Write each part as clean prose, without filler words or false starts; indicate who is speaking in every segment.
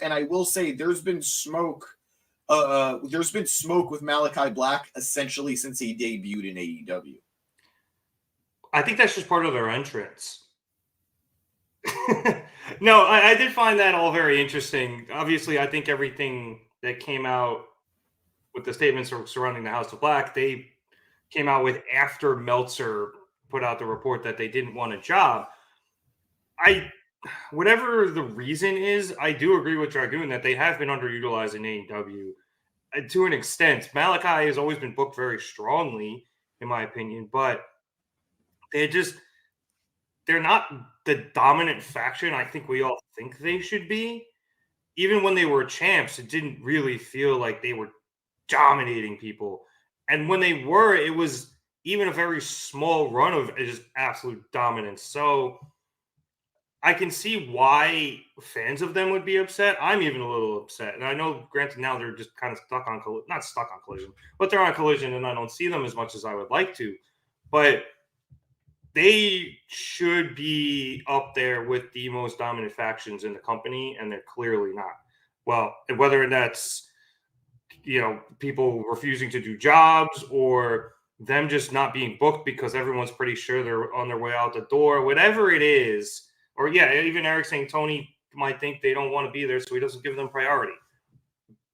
Speaker 1: and I will say there's been smoke. There's been smoke with Malachi Black essentially since he debuted in AEW.
Speaker 2: I think that's just part of their entrance. No, I did find that all very interesting. Obviously, I think everything that came out with the statements surrounding the House of Black, they came out with after Meltzer put out the report that they didn't want a job. Whatever the reason is, I do agree with Dragoon that they have been underutilized in AEW to an extent. Malachi has always been booked very strongly, in my opinion, but they're not the dominant faction I think we all think they should be. Even when they were champs, it didn't really feel like they were dominating people. And when they were, it was even a very small run of just absolute dominance. So I can see why fans of them would be upset. I'm even a little upset. And I know, granted, now they're just kind of stuck on not stuck on Collision, but they're on Collision, and I don't see them as much as I would like to. But they should be up there with the most dominant factions in the company, and they're clearly not. Well, whether that's, people refusing to do jobs or them just not being booked because everyone's pretty sure they're on their way out the door, whatever it is, or even Eric saying Tony might think they don't want to be there, so he doesn't give them priority.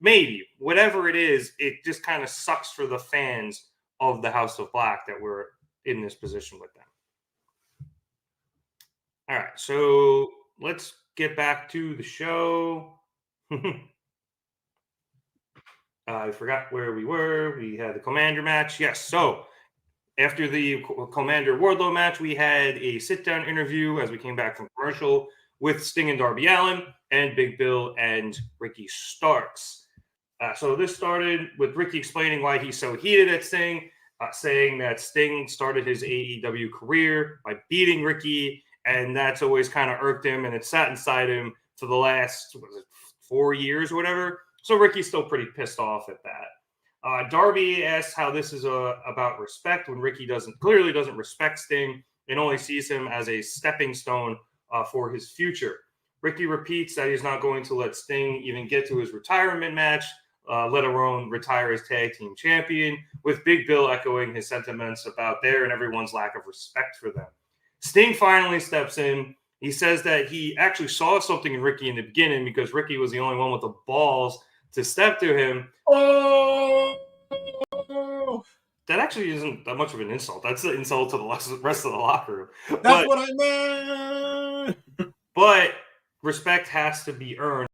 Speaker 2: Maybe. Whatever it is, it just kind of sucks for the fans of the House of Black that we're in this position with them. All right, so let's get back to the show. I forgot where we were. We had the Commander match. Yes, so after the Commander Wardlow match, we had a sit-down interview as we came back from commercial with Sting and Darby Allin and Big Bill and Ricky Starks. So this started with Ricky explaining why he's so heated at Sting, saying that Sting started his AEW career by beating Ricky, and that's always kind of irked him, and it sat inside him for the last 4 years or whatever. So Ricky's still pretty pissed off at that. Darby asks how this is about respect when Ricky clearly doesn't respect Sting and only sees him as a stepping stone for his future. Ricky repeats that he's not going to let Sting even get to his retirement match, let alone retire as tag team champion, with Big Bill echoing his sentiments about their and everyone's lack of respect for them. Sting finally steps in. He says that he actually saw something in Ricky in the beginning because Ricky was the only one with the balls to step to him.
Speaker 1: Oh!
Speaker 2: That actually isn't that much of an insult. That's an insult to the rest of the locker room.
Speaker 1: That's what I meant!
Speaker 2: But respect has to be earned.